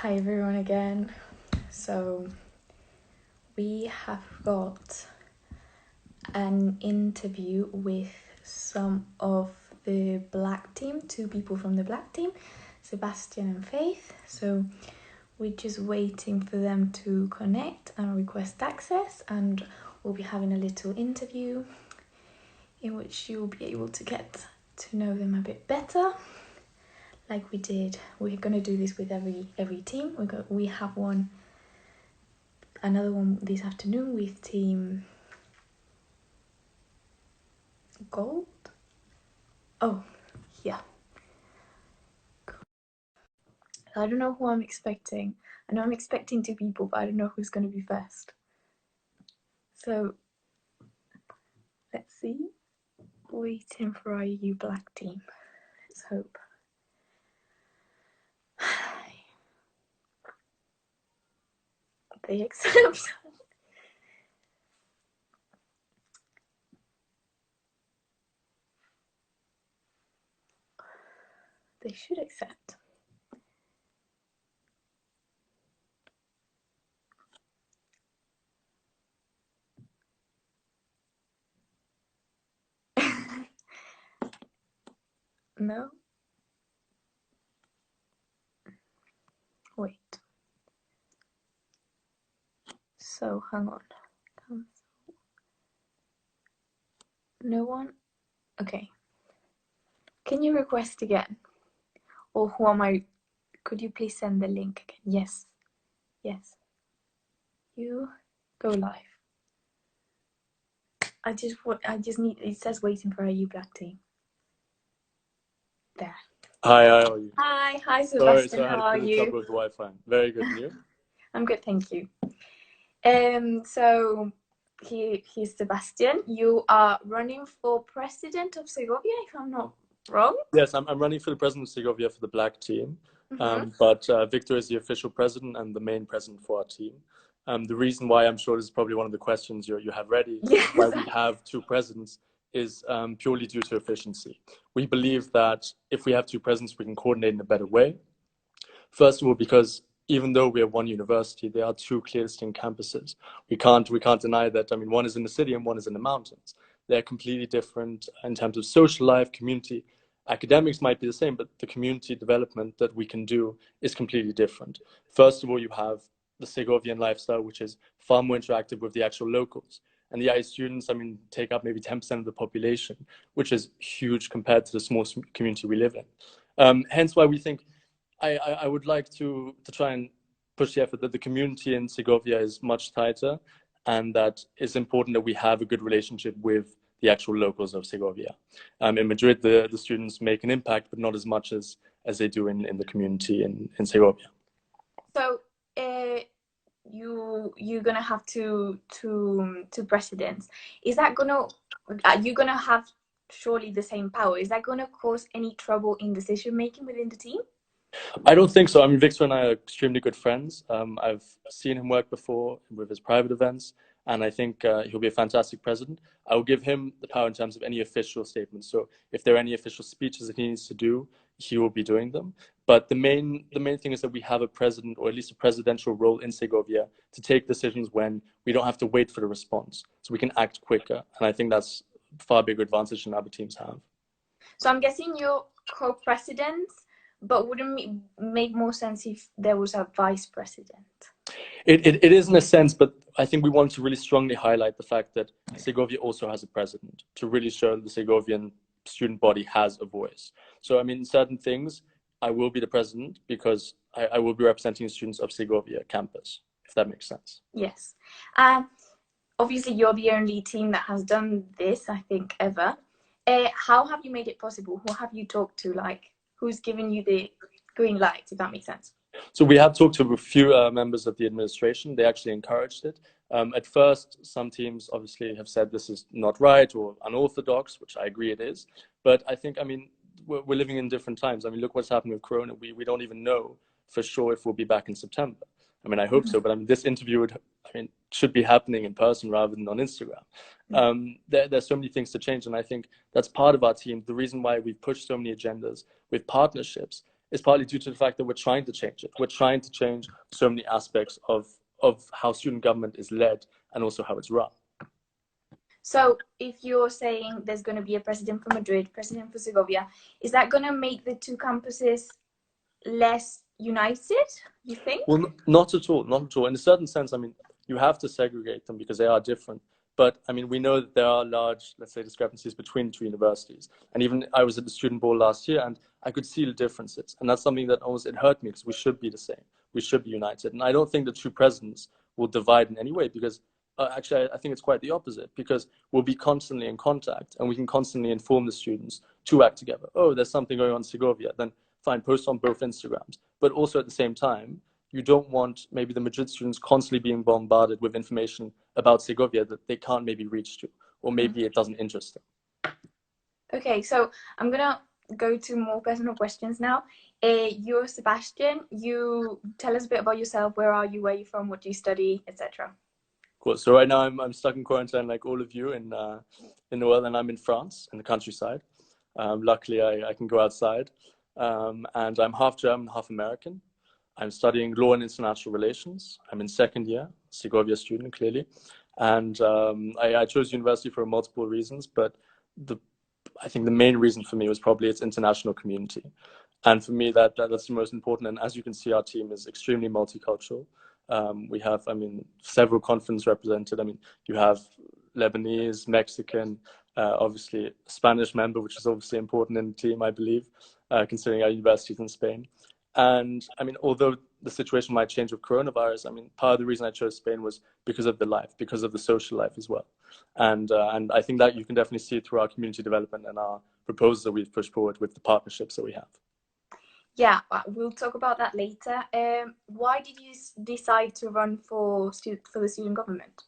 Hi everyone again. So we have got an interview with some of the black team, two people from the black team, Sebastian and Faith. So we're just waiting for them to connect and request access, and we'll be having a little interview in which you'll be able to get to know them a bit better. Like we did, we're gonna do this with every team. We have another one this afternoon with team gold. Oh, yeah. I don't know who I'm expecting. I know I'm expecting two people, but I don't know who's gonna be first. So let's see. Waiting for our EU black team. Let's hope. They accept. They should accept. No? Wait. So, hang on. No one? Okay. Can you request again? Or who am I? Could you please send the link again? Yes. Yes. You go live. I just need, it says waiting for our EU black team. There. Hi, how are you? Hi Sebastian, Sorry, how I are had a bit of you? trouble with Wi-Fi. Very good, and you? I'm good, thank you. So here's Sebastian. You are running for president of Segovia, if I'm not wrong. Yes, I'm running for the president of Segovia for the black team, but Victor is the official president and the main president for our team. The reason why I'm sure this is probably one of the questions you have ready, Yes. why we have two presidents, is purely due to efficiency. We believe that if we have two presidents, we can coordinate in a better way. First of all, because even though we are one university, there are two clear distinct campuses. We can't deny that. I mean, one is in the city and one is in the mountains. They're completely different in terms of social life, community. Academics might be the same, but the community development that we can do is completely different. First of all, you have the Segovian lifestyle, which is far more interactive with the actual locals. And the IE students, I mean, take up maybe 10% of the population, which is huge compared to the small community we live in. Hence why we think I would like to try and push the effort that the community in Segovia is much tighter, and that it's important that we have a good relationship with the actual locals of Segovia. In Madrid, the students make an impact, but not as much as they do in the community in Segovia. So you're gonna have two presidents. Is that are you gonna have surely the same power? Is that gonna cause any trouble in decision making within the team? I don't think so. I mean, Victor and I are extremely good friends. I've seen him work before with his private events, and I think he'll be a fantastic president. I will give him the power in terms of any official statements. So if there are any official speeches that he needs to do, he will be doing them. But the main thing is that we have a president, or at least a presidential role in Segovia, to take decisions when we don't have to wait for the response. So we can act quicker. And I think that's a far bigger advantage than other teams have. So I'm guessing you're co-presidents, but wouldn't it make more sense if there was a vice president? It is in a sense, but I think we want to really strongly highlight the fact that Segovia also has a president, to really show the Segovian student body has a voice. So, I mean, certain things, I will be the president because I will be representing the students of Segovia campus, if that makes sense. Yes. Obviously, you're the only team that has done this, I think, ever. How have you made it possible? Who have you talked to? Like, who's given you the green light, if that makes sense? So we have talked to a few members of the administration. They actually encouraged it. At first, some teams obviously have said this is not right or unorthodox, which I agree it is. But I think, I mean, we're living in different times. I mean, look what's happened with Corona. We don't even know for sure if we'll be back in September. I mean, I hope so, but I mean, this interview should be happening in person rather than on Instagram. There's so many things to change, and I think that's part of our team. The reason why we've pushed so many agendas with partnerships is partly due to the fact that we're trying to change it. We're trying to change so many aspects of how student government is led and also how it's run. So if you're saying there's going to be a president for Madrid, president for Segovia, is that going to make the two campuses less united, you think? Well, not at all, not at all. In a certain sense, I mean, you have to segregate them because they are different. But I mean, we know that there are large, let's say, discrepancies between two universities. And even I was at the student board last year and I could see the differences. And that's something that almost, it hurt me because we should be the same. We should be united. And I don't think the two presidents will divide in any way because actually, I think it's quite the opposite because we'll be constantly in contact and we can constantly inform the students to act together. Oh, there's something going on in Segovia. Then fine, post on both Instagrams. But also at the same time, you don't want maybe the Madrid students constantly being bombarded with information about Segovia that they can't maybe reach to, or maybe it doesn't interest them. Okay, so I'm going to go to more personal questions now. You're Sebastian. You tell us a bit about yourself. Where are you? Where are you from? What do you study, etc.? Cool. So right now I'm stuck in quarantine like all of you in the world, and I'm in France, in the countryside. Luckily, I can go outside. And I'm half German, half American. I'm studying law and international relations. I'm in second year, Segovia student, clearly. And I chose university for multiple reasons, but I think the main reason for me was probably its international community. And for me, that's the most important. And as you can see, our team is extremely multicultural. We have, I mean, several continents represented. I mean, you have Lebanese, Mexican, obviously a Spanish member, which is obviously important in the team, I believe, considering our universities in Spain. And I mean, although the situation might change with coronavirus, I mean, part of the reason I chose Spain was because of the life, because of the social life as well. And I think that you can definitely see it through our community development and our proposals that we've pushed forward with the partnerships that we have. Yeah, we'll talk about that later. Why did you decide to run for the student government?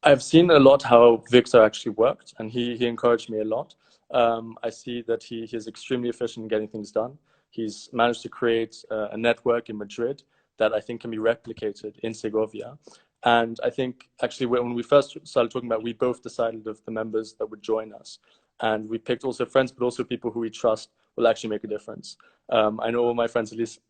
I've seen a lot how Victor actually worked, and he encouraged me a lot. I see that he is extremely efficient in getting things done. He's managed to create a network in Madrid that I think can be replicated in Segovia. And I think actually when we first started talking about, we both decided of the members that would join us. And we picked also friends, but also people who we trust will actually make a difference. I know all my friends, at least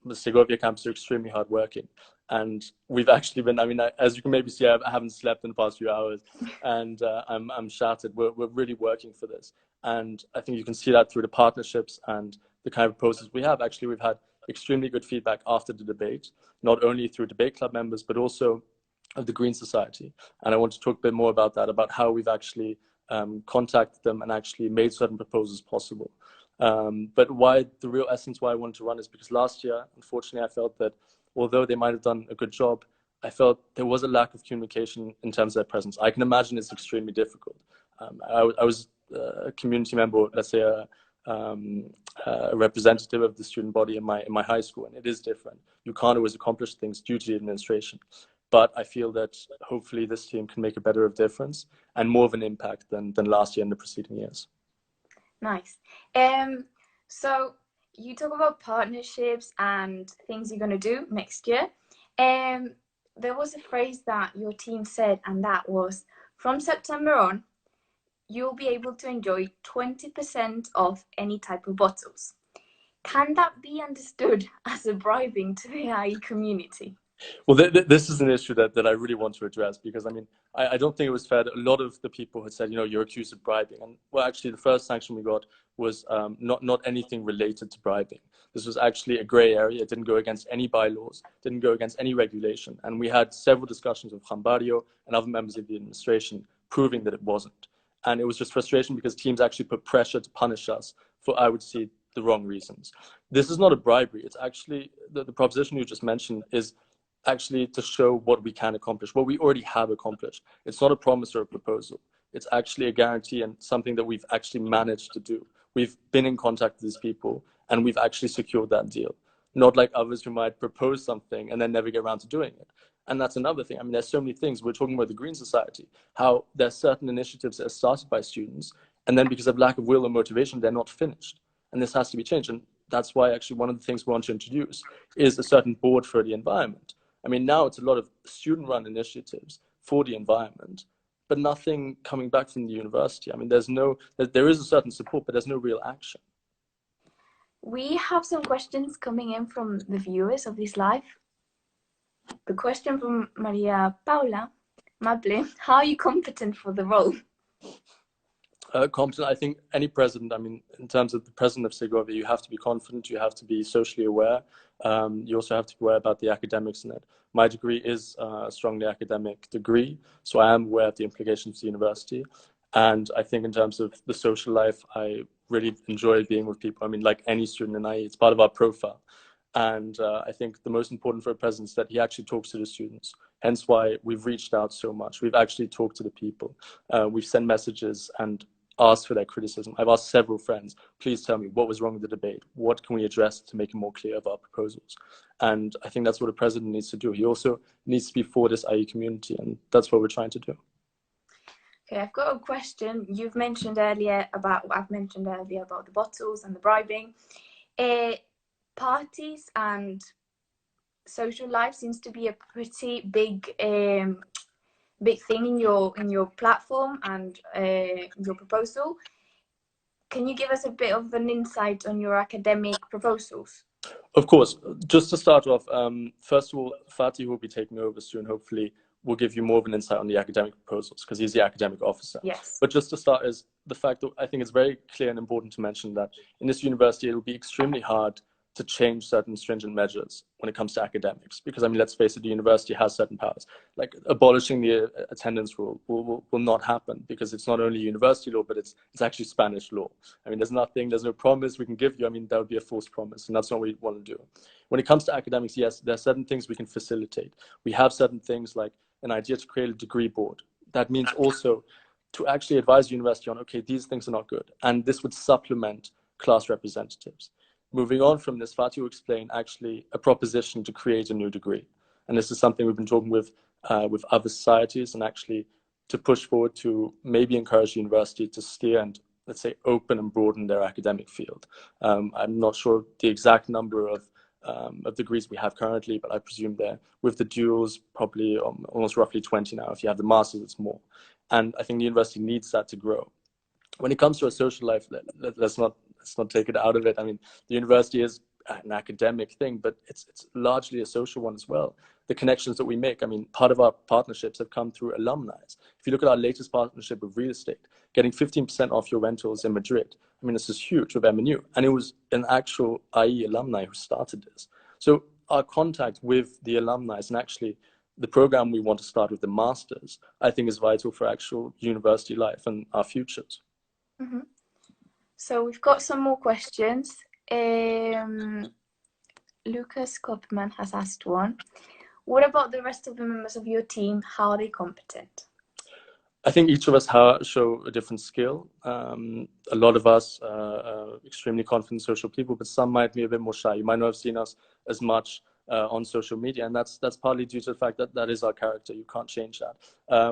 the Segovia campus, are extremely hardworking. And we've actually been, I mean, as you can maybe see, I haven't slept in the past few hours and I'm shattered. We're really working for this. And I think you can see that through the partnerships and the kind of process we have. Actually, we've had extremely good feedback after the debate, not only through debate club members, but also of the Green Society. And I want to talk a bit more about that, about how we've actually contacted them and actually made certain proposals possible. But why the real essence why I wanted to run is because last year, unfortunately, I felt that although they might have done a good job, I felt there was a lack of communication in terms of their presence. I can imagine it's extremely difficult. I was a community member, let's say a representative of the student body in my high school, and it is different. You can't always accomplish things due to the administration. But I feel that hopefully this team can make a better difference and more of an impact than last year and the preceding years. Nice. So you talk about partnerships and things you're going to do next year. There was a phrase that your team said, and that was, from September on, you'll be able to enjoy 20% off any type of bottles. Can that be understood as a bribing to the AI community? Well, this is an issue that I really want to address because, I mean, I don't think it was fair that a lot of the people had said, you know, you're accused of bribing. And well, actually, the first sanction we got was not anything related to bribing. This was actually a gray area. It didn't go against any bylaws, didn't go against any regulation. And we had several discussions with Schramm and other members of the administration proving that it wasn't. And it was just frustration because teams actually put pressure to punish us for, I would say, the wrong reasons. This is not a bribery. It's actually, the proposition you just mentioned is actually to show what we can accomplish, what we already have accomplished. It's not a promise or a proposal. It's actually a guarantee and something that we've actually managed to do. We've been in contact with these people and we've actually secured that deal. Not like others who might propose something and then never get around to doing it. And that's another thing. I mean, there's so many things. We're talking about the Green Society, how there's certain initiatives that are started by students, and then because of lack of will or motivation, they're not finished. And this has to be changed. And that's why actually one of the things we want to introduce is a certain board for the environment. I mean, now it's a lot of student-run initiatives for the environment, but nothing coming back from the university. I mean, there is a certain support, but there's no real action. we have some questions coming in from the viewers of this live. The question from Maria Paula Mable: how are you competent for the role? Competent, I think any president, I mean, in terms of the president of Segovia, you have to be confident, you have to be socially aware. You also have to be aware about the academics in it. My degree is a strongly academic degree, so I am aware of the implications of the university. And I think in terms of the social life, I really enjoy being with people. I mean, like any student in IE, it's part of our profile. And I think the most important for a president is that he actually talks to the students. Hence why we've reached out so much. We've actually talked to the people. We've sent messages and asked for their criticism. I've asked several friends, please tell me what was wrong with the debate. What can we address to make it more clear of our proposals? And I think that's what a president needs to do. He also needs to be for this IE community, and that's what we're trying to do. Okay, I've got a question. I've mentioned earlier about the bottles and the bribing. Parties and social life seems to be a pretty big thing in your platform and your proposal. Can you give us a bit of an insight on your academic proposals? Of course. Just to start off, first of all, Fatih will be taking over soon. Hopefully, will give you more of an insight on the academic proposals because he's the academic officer. Yes. But just to start is the fact that I think it's very clear and important to mention that in this university, it will be extremely hard to change certain stringent measures when it comes to academics. Because, I mean, let's face it, the university has certain powers. Like abolishing the attendance rule will not happen because it's not only university law, but it's actually Spanish law. I mean, there's no promise we can give you. I mean, that would be a false promise, and that's not what we want to do. When it comes to academics, yes, there are certain things we can facilitate. We have certain things like an idea to create a degree board. That means also to actually advise the university on, okay, these things are not good. And this would supplement class representatives. Moving on from this, Fatih will explain actually a proposition to create a new degree. And this is something we've been talking with other societies and actually to push forward to maybe encourage the university to steer and, let's say, open and broaden their academic field. I'm not sure the exact number of degrees we have currently, but I presume there with the duals probably almost roughly 20 now. If you have the masters, it's more. And I think the university needs that to grow. When it comes to a social life, let's not take it out of it. I mean, the university is an academic thing, but it's largely a social one as well. The connections that we make, I mean, part of our partnerships have come through alumni. If you look at our latest partnership with real estate, getting 15% off your rentals in Madrid, I mean, this is huge with MNU. And it was an actual IE alumni who started this. So our contact with the alumni and actually the program we want to start with the masters, I think is vital for actual university life and our futures. Mm-hmm. So we've got some more questions. Lucas Kopman has asked one. What about the rest of the members of your team? How are they competent? I think each of us show a different skill. A lot of us are extremely confident social people, but some might be a bit more shy. You might not have seen us as much on social media, and that's partly due to the fact that that is our character. You can't change that.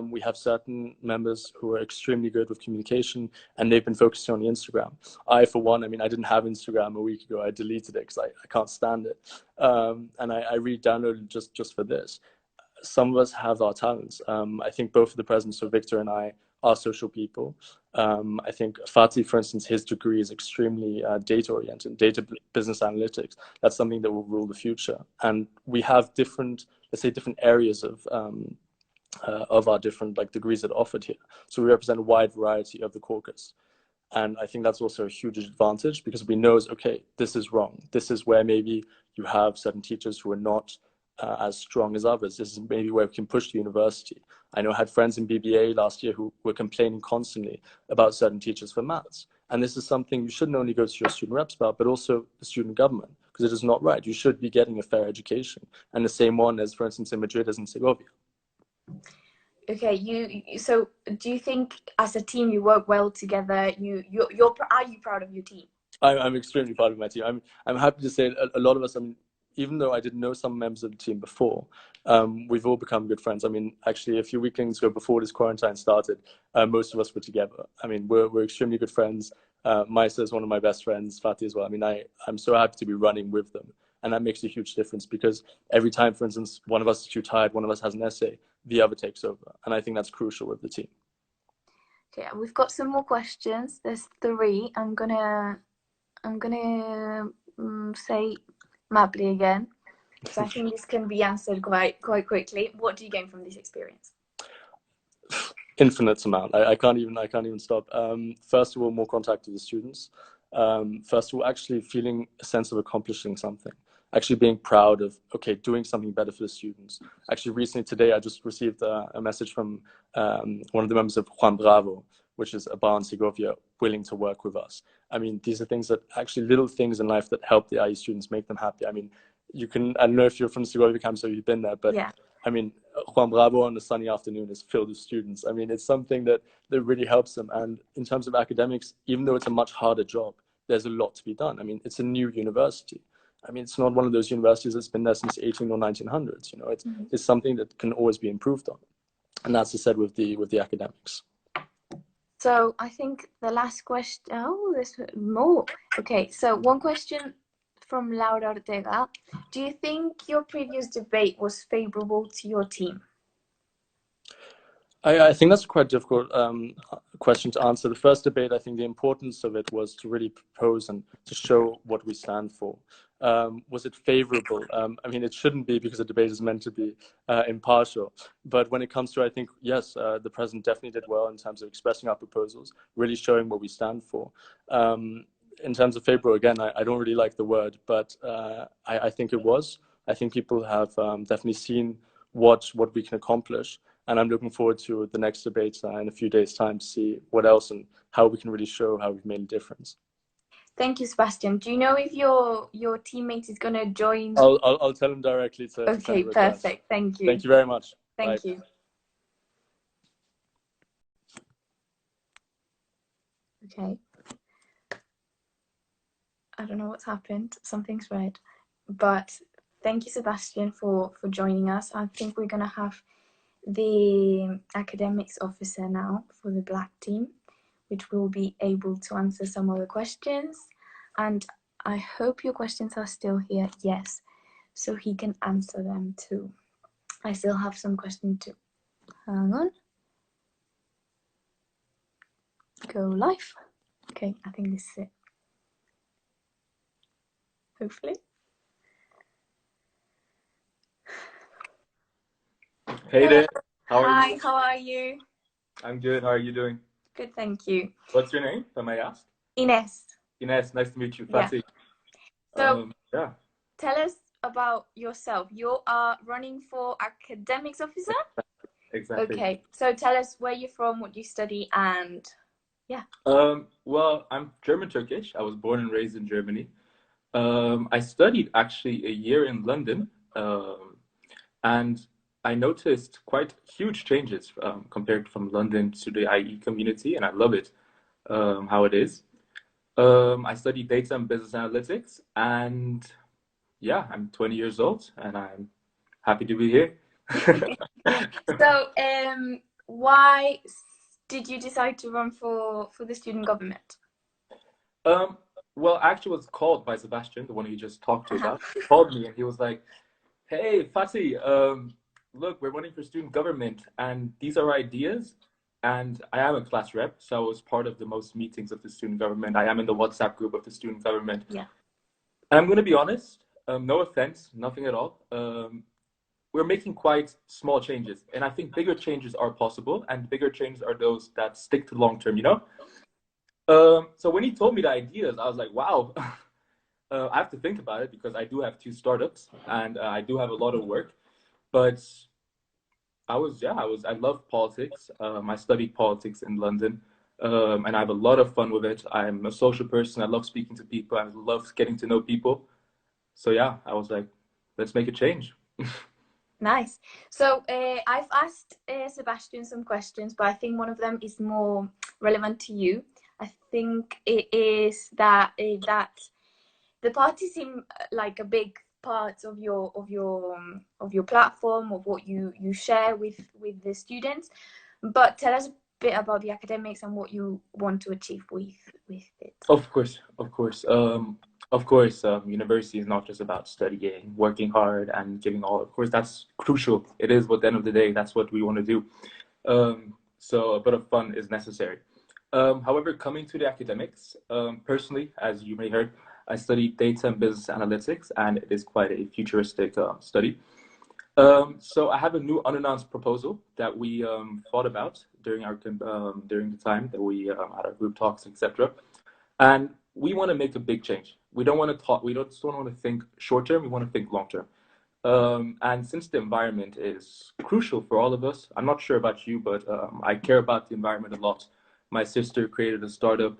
We have certain members who are extremely good with communication, and they've been focusing on the Instagram. I, for one, I mean, I didn't have Instagram a week ago. I deleted it because I can't stand it, and I re-downloaded just for this. Some of us have our talents. I think both of the presidents, so Victor and I, are social people. I think Fatih, for instance, his degree is extremely data-oriented, data business analytics. That's something that will rule the future. And we have different, let's say, different areas of our different degrees that are offered here. So we represent a wide variety of the caucus. And I think that's also a huge advantage because we know, okay, this is wrong. This is where maybe you have certain teachers who are not as strong as others. This is maybe where we can push the university. I know I had friends in BBA last year who were complaining constantly about certain teachers for maths. And this is something you shouldn't only go to your student reps about, but also the student government, because it is not right. You should be getting a fair education. And the same one as, for instance, in Madrid as in Segovia. Okay, so do you think as a team you work well together? Are you proud of your team? I'm extremely proud of my team. I'm happy to say a lot of us, I mean, even though I didn't know some members of the team before, we've all become good friends. I mean, actually, a few weekends ago, before this quarantine started, most of us were together. I mean, we're extremely good friends. Maisa is one of my best friends, Fatih as well. I mean, I'm so happy to be running with them. And that makes a huge difference because every time, for instance, one of us is too tired, one of us has an essay, the other takes over. And I think that's crucial with the team. Okay, we've got some more questions. There's 3. I'm gonna say Maply again, so I think this can be answered quite quickly. What do you gain from this experience? Infinite amount. I can't even stop. First of all, more contact with the students. First of all, actually feeling a sense of accomplishing something. Actually being proud of, okay, doing something better for the students. Actually, recently today, I just received a message from one of the members of Juan Bravo, which is a bar in Segovia, willing to work with us. I mean, these are things that actually little things in life that help the IE students, make them happy. I mean, I don't know if you're from Segovia campus or you've been there, but yeah. I mean, Juan Bravo on a sunny afternoon is filled with students. I mean, it's something that really helps them. And in terms of academics, even though it's a much harder job, there's a lot to be done. I mean, it's a new university. I mean, it's not one of those universities that's been there since 18 or 1900s. You know, it's something that can always be improved on. And that's the said with the academics. So I think the last question, there's more. Okay, so one question from Laura Ortega. Do you think your previous debate was favorable to your team? I think that's a quite difficult question to answer. The first debate, I think the importance of it was to really propose and to show what we stand for. Was it favorable? I mean, it shouldn't be, because a debate is meant to be impartial. But when it comes to, I think, yes, the president definitely did well in terms of expressing our proposals, really showing what we stand for. In terms of favorable, again, I don't really like the word, but I think it was. I think people have definitely seen what we can accomplish. And I'm looking forward to the next debate in a few days' time to see what else and how we can really show how we've made a difference. Thank you, Sebastian. Do you know if your teammate is going to join? I'll tell him directly to Okay, perfect. Thank you. Thank you very much. Thank you. Okay. I don't know what's happened. Something's red. But thank you, Sebastian, for joining us. I think we're going to have the academics officer now for the black team, which will be able to answer some of the questions. And I hope your questions are still here. Yes, so he can answer them too. I still have some questions too. Hang on. Go live. Okay, I think this is it. Hopefully. Hey there. Hi, how are you? I'm good. How are you doing? Good, thank you. What's your name, if I may ask? Ines. Ines, nice to meet you. Fatih. Yeah. So, tell us about yourself. You are running for academics officer? Exactly. Okay, so tell us where you're from, what you study, and yeah. Well, I'm German-Turkish. I was born and raised in Germany. I studied actually a year in London, and I noticed quite huge changes compared from London to the IE community, and I love it, how it is. I studied data and business analytics, and yeah, I'm 20 years old, and I'm happy to be here. So, why did you decide to run for the student government? Well, actually, I was called by Sebastian, the one you just talked to about. He called me, and he was like, "Hey, Fatih, look, we're running for student government, and these are ideas." And I am a class rep, so I was part of the most meetings of the student government. I am in the WhatsApp group of the student government. Yeah. And I'm going to be honest, no offense, nothing at all. We're making quite small changes, and I think bigger changes are possible, and bigger changes are those that stick to long term, you know? So when he told me the ideas, I was like, wow, I have to think about it, because I do have 2 startups, and I do have a lot of work. But I love politics. I studied politics in London, and I have a lot of fun with it. I'm a social person. I love speaking to people. I love getting to know people. So yeah, I was like, let's make a change. Nice. So I've asked Sebastian some questions, but I think one of them is more relevant to you. I think it is that the party seem like a big part of your platform, of what you share with the students. But tell us a bit about the academics and what you want to achieve with it. Of course. University is not just about studying, working hard, and giving all. Of course, that's crucial. It is, but at the end of the day, that's what we want to do. So a bit of fun is necessary. However, coming to the academics, personally, as you may heard, I studied data and business analytics, and it is quite a futuristic study. So I have a new unannounced proposal that we thought about during the time that we had our group talks, etc. And we want to make a big change. We don't want to talk. We don't want to think short term. We want to think long term. And since the environment is crucial for all of us, I'm not sure about you, but I care about the environment a lot. My sister created a startup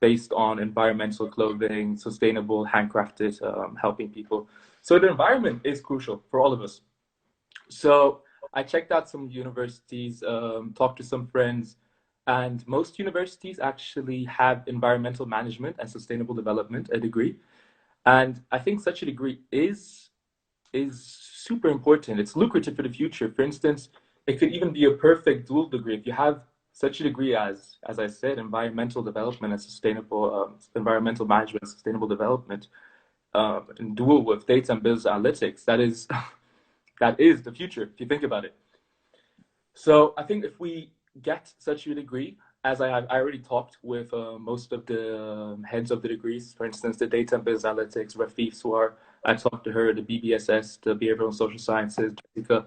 based on environmental clothing, sustainable, handcrafted, helping people. So the environment is crucial for all of us. So I checked out some universities, talked to some friends, and most universities actually have environmental management and sustainable development, a degree. And I think such a degree is super important. It's lucrative for the future. For instance, it could even be a perfect dual degree. If you have such a degree as I said, environmental development and sustainable environmental management, sustainable development, and dual with data and business analytics, that is the future, if you think about it. So I think if we get such a degree, as I already talked with most of the heads of the degrees, for instance, the data and business analytics, Rafif Suar, I talked to her, the BBSS, the behavioral and social sciences, Jessica.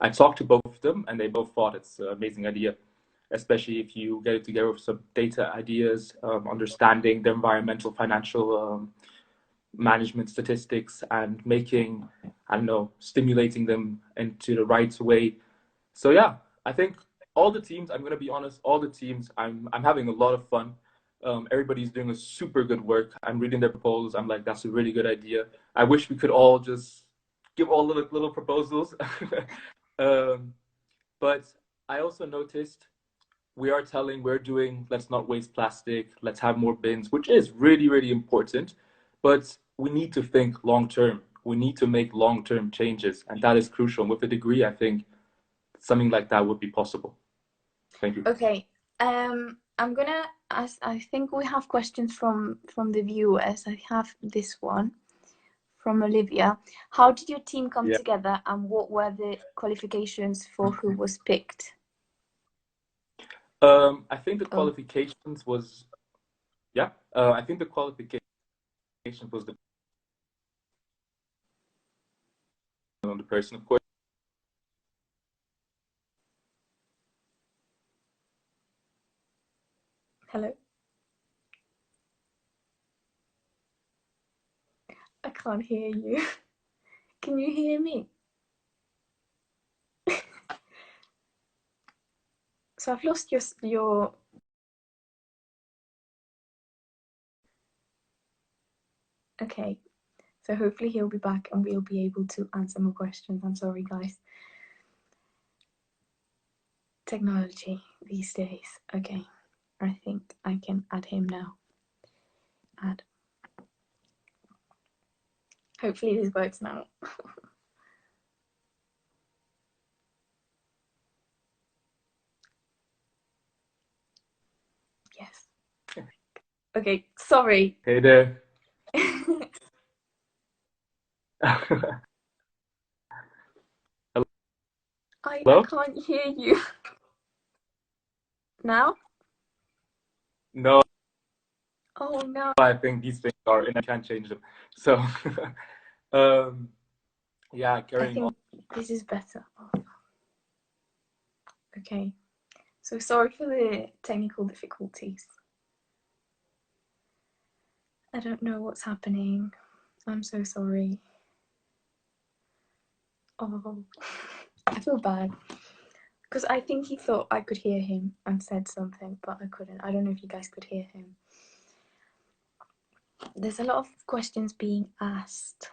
I talked to both of them, and they both thought it's an amazing idea, especially if you get it together with some data ideas, understanding the environmental, financial management statistics, and making, I don't know, stimulating them into the right way. So yeah, I think all the teams, I'm going to be honest, all the teams, I'm having a lot of fun. Everybody's doing a super good work. I'm reading their proposals. I'm like, that's a really good idea. I wish we could all just give all the little proposals. But I also noticed we're doing, let's not waste plastic, let's have more bins, which is really, really important. But we need to think long term. We need to make long term changes. And that is crucial. And with a degree, I think something like that would be possible. Thank you. Okay. I'm gonna ask, I think we have questions from the viewers. I have this one from Olivia. How did your team come together, and what were the qualifications for who was picked? I think the qualifications was, I think the qualification was the person, of course. Hello? I can't hear you. Can you hear me? So I've lost your... Okay. So hopefully he'll be back and we'll be able to answer more questions. I'm sorry, guys. Technology these days. Okay. I think I can add him now. Add. Hopefully this works now. Yes. Okay, sorry. Hey there. I can't hear you. Now? No. Oh no. I think these things are, and I can't change them. So, yeah, carrying on. This is better. Oh. Okay. So sorry for the technical difficulties. I don't know what's happening. I'm so sorry. Oh, I feel bad. Because I think he thought I could hear him and said something, but I couldn't. I don't know if you guys could hear him. There's a lot of questions being asked,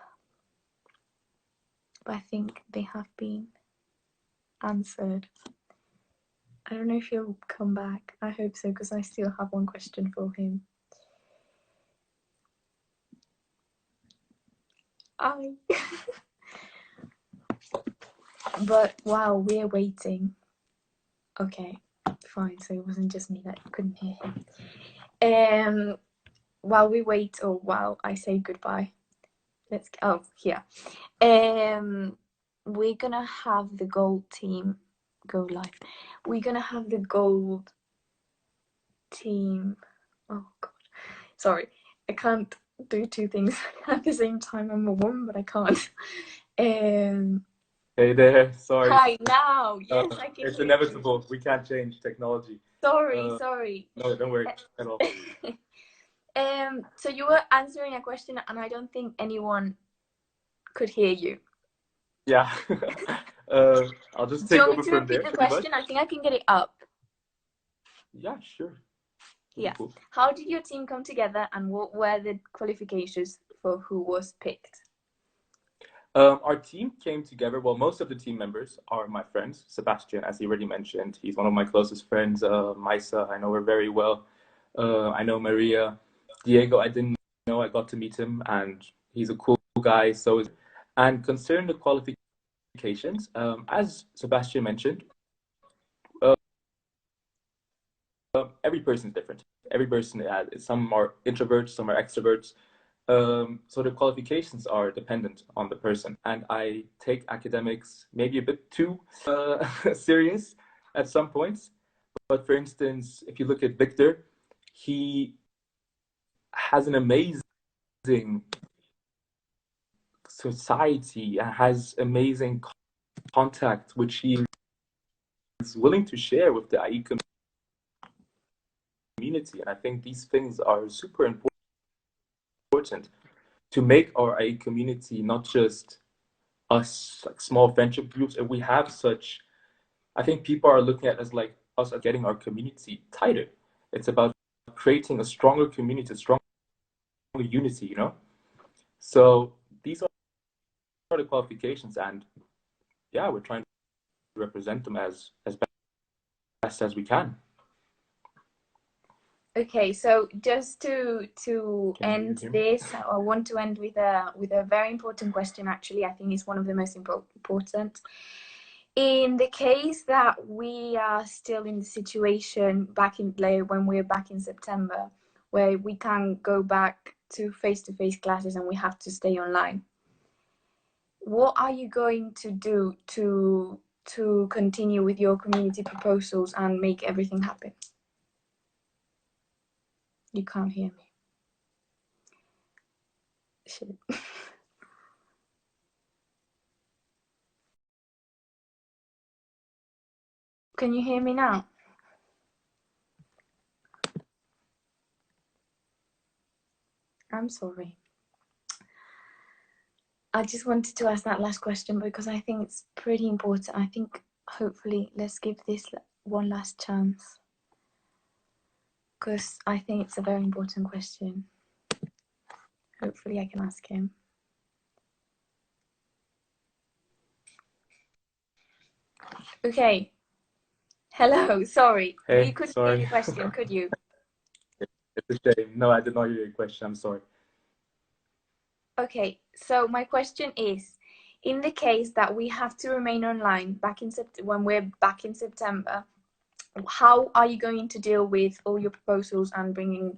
but I think they have been answered. I don't know if he'll come back. I hope so, because I still have one question for him. But wow, we're waiting. Okay, fine. So it wasn't just me that couldn't hear him. While we wait, or while I say goodbye, let's. Oh, here. We're gonna have the gold team go live. We're gonna have the gold team. Oh God, sorry, I can't do two things at the same time. I'm a woman, but I can't. Hey there, sorry. Hi, now. Yes, I can It's hear inevitable. you. We can't change technology. Sorry. No, don't worry at all. So you were answering a question, and I don't think anyone could hear you. Yeah. I'll just Do you take want over me to from repeat there. the question? I think I can get it up. Yeah, sure. Yeah. Cool. How did your team come together, and what were the qualifications for who was picked? Our team came together. Well, most of the team members are my friends. Sebastian, as he already mentioned, he's one of my closest friends. Maisa, I know her very well. I know Maria. Diego, I didn't know. I got to meet him, and he's a cool guy. And concerning the qualifications, as Sebastian mentioned, every person is different. Every person, some are introverts, some are extroverts. So the qualifications are dependent on the person. And I take academics maybe a bit too serious at some points. But for instance, if you look at Victor, he has an amazing society and has amazing contact, which he is willing to share with the IE community. And I think these things are super important to make our IE community not just us, like small friendship groups. And we have such, I think people are looking at us like us as getting our community tighter. It's about creating a stronger community, a stronger unity, you know? So these are the qualifications, and yeah, we're trying to represent them as best as we can. Okay, so just to end this, I want to end with a very important question. Actually, I think it's one of the most important. In the case that we are still in the situation when we're back in September, where we can't go back to face-to-face classes and we have to stay online, what are you going to do to continue with your community proposals and make everything happen? You can't hear me. Shit. Can you hear me now? I'm sorry. I just wanted to ask that last question because I think it's pretty important. I think hopefully let's give this one last chance because I think it's a very important question. Hopefully I can ask him. Okay. Hello, sorry. Hey, You couldn't sorry. hear the question, could you? It's a shame. No, I did not hear your question. I'm sorry. Okay, so my question is, in the case that we have to remain online when we're back in September, how are you going to deal with all your proposals and bringing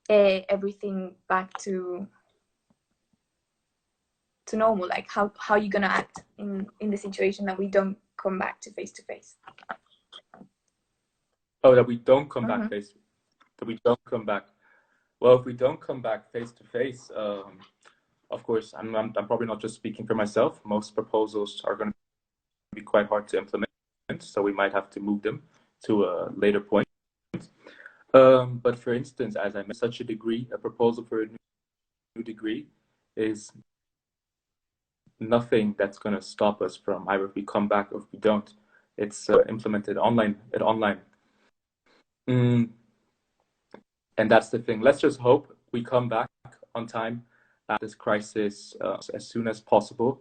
everything back to normal? Like how are you gonna act in the situation that we don't come back to face? Oh, that we don't come back that we don't come back. Well, if we don't come back face to face, of course, I'm probably not just speaking for myself. Most proposals are going to be quite hard to implement, so we might have to move them to a later point. But for instance, as I mentioned, a proposal for a new degree is nothing that's going to stop us from either if we come back or if we don't. It's implemented online. And that's the thing. Let's just hope we come back on time at this crisis as soon as possible.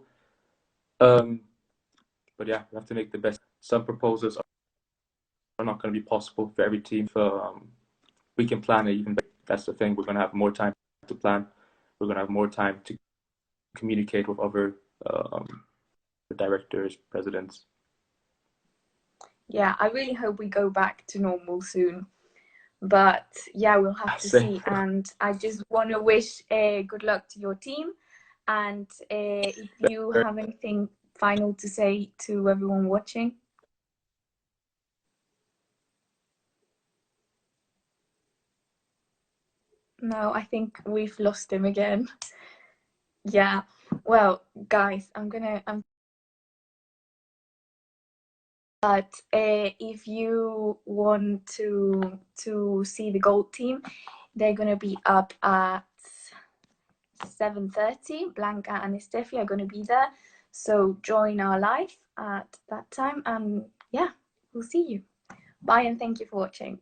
But yeah, we have to make the best. Some proposals are not going to be possible for every team. We can plan it even better. That's the thing. We're going to have more time to plan. We're going to have more time to communicate with other directors, presidents. Yeah, I really hope we go back to normal soon. But yeah, we'll have to see. And I just want to wish good luck to your team. And if you have anything final to say to everyone watching. No, I think we've lost him again. Yeah. Well, guys, but if you want to see the gold team, they're gonna be up at 7:30. Blanca and Steffi are gonna be there, so join our live at that time, and yeah, we'll see you. Bye, and thank you for watching.